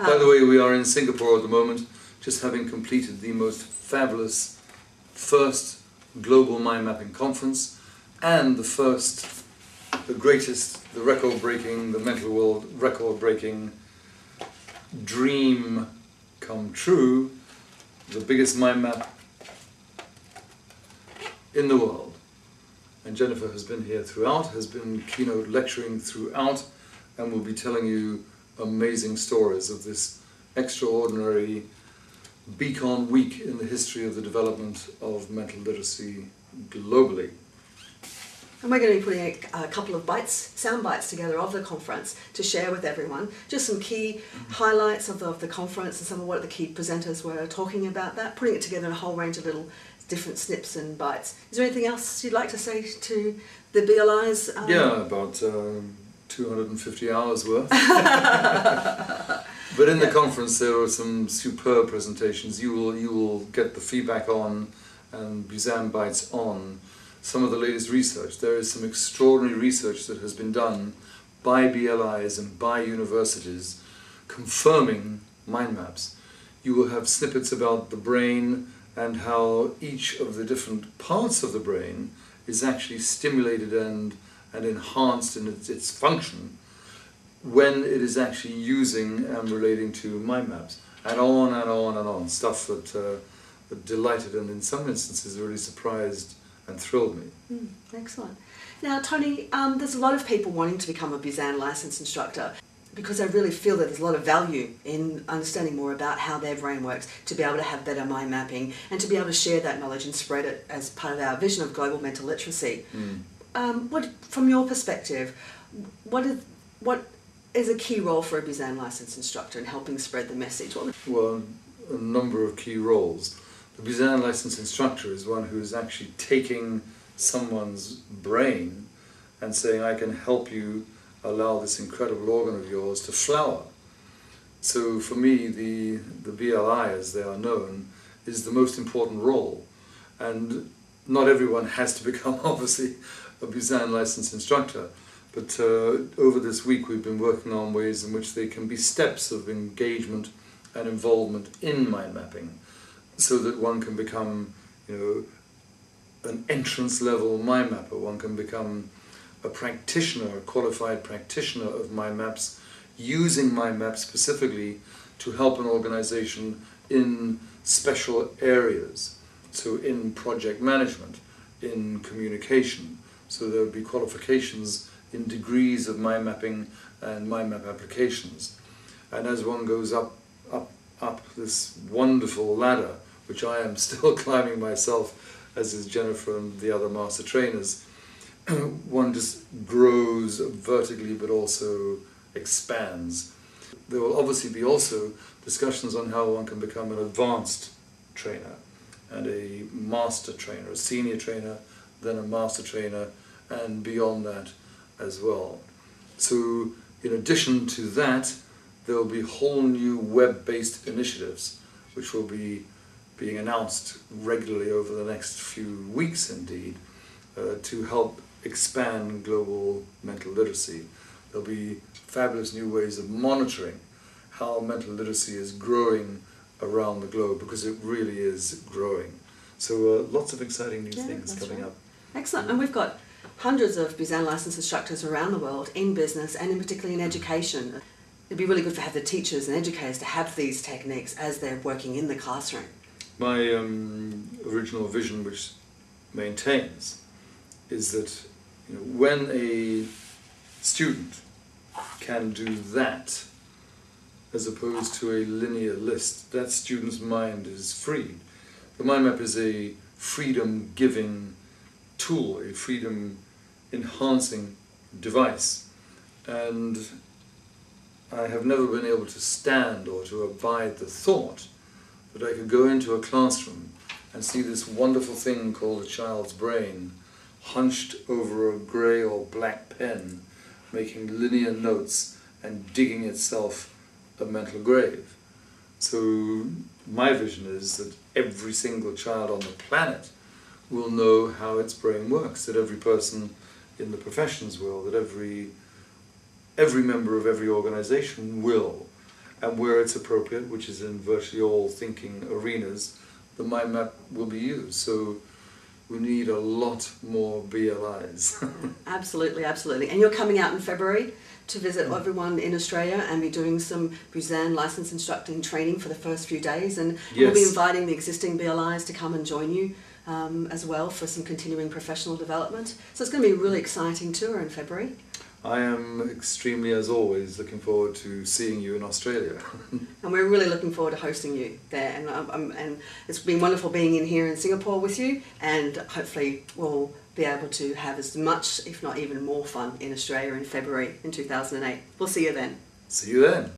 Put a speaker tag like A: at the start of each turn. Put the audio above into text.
A: By the way, we are in Singapore at the moment, just having completed the most fabulous first global mind mapping conference and the greatest, the record-breaking, the mental world record-breaking dream come true, the biggest mind map in the world. And Jennifer has been here throughout, has been keynote lecturing throughout, and will be telling you amazing stories of this extraordinary beacon week in the history of the development of mental literacy globally.
B: And we're going to be putting a couple of sound bites together of the conference to share with everyone. Just some key highlights of the conference and some of what the key presenters were talking about that, putting it together in a whole range of little different snips and bites. Is there anything else you'd like to say to the BLIs?
A: Yeah, about 250 hours worth. But in the conference there are some superb presentations. You will get the feedback on and Buzan bites on some of the latest research. There is some extraordinary research that has been done by BLIs and by universities confirming mind maps. You will have snippets about the brain and how each of the different parts of the brain is actually stimulated and enhanced in its function when it is actually using and relating to mind maps, and on and on and on. Stuff that delighted and in some instances really surprised and thrilled me.
B: Excellent. Now, Tony, there's a lot of people wanting to become a Buzan licensed instructor because they really feel that there's a lot of value in understanding more about how their brain works, to be able to have better mind mapping and to be able to share that knowledge and spread it as part of our vision of global mental literacy. From your perspective, what is a key role for a Buzan licensed instructor in helping spread the message?
A: Well, a number of key roles. The Buzan licensed instructor is one who is actually taking someone's brain and saying, I can help you allow this incredible organ of yours to flower. So for me, the BLI, as they are known, is the most important role. And not everyone has to become, obviously, a Buzan licensed instructor. But over this week we've been working on ways in which they can be steps of engagement and involvement in mind mapping, so that one can become, an entrance level mind mapper. One can become a practitioner, a qualified practitioner of mind maps, using mind maps specifically to help an organization in special areas. So in project management, in communication. So there would be qualifications in degrees of mind mapping and mind map applications. And as one goes up this wonderful ladder, which I am still climbing myself, as is Jennifer and the other master trainers, one just grows vertically but also expands. There will obviously be also discussions on how one can become an advanced trainer and a master trainer, a senior trainer, then a master trainer, and beyond that as well. So in addition to that, there will be whole new web-based initiatives which will be being announced regularly over the next few weeks indeed, to help expand global mental literacy. There'll be fabulous new ways of monitoring how mental literacy is growing around the globe, because it really is growing. So lots of exciting new things coming up.
B: Excellent. And we've got hundreds of Buzan licensed instructors around the world in business and in particularly in education. It'd be really good to have the teachers and educators to have these techniques as they're working in the classroom.
A: My original vision, which maintains, is that when a student can do that as opposed to a linear list, that student's mind is freed. The mind map is a freedom-giving tool, a freedom-enhancing device, and I have never been able to stand or to abide the thought that I could go into a classroom and see this wonderful thing called a child's brain hunched over a grey or black pen, making linear notes and digging itself a mental grave. So my vision is that every single child on the planet will know how its brain works, that every person in the professions will, that every member of every organization will. and where it's appropriate, which is in virtually all thinking arenas, the mind map will be used. So we need a lot more BLIs.
B: Absolutely, absolutely. And you're coming out in February to visit everyone in Australia and be doing some Buzan license instructing training for the first few days, and we'll be inviting the existing BLIs to come and join you as well for some continuing professional development. So it's going to be a really exciting tour in February.
A: I am extremely, as always, looking forward to seeing you in Australia.
B: And we're really looking forward to hosting you there. And it's been wonderful being in here in Singapore with you, and hopefully we'll be able to have as much, if not even more fun in Australia in February in 2008. We'll see you then.
A: See you then.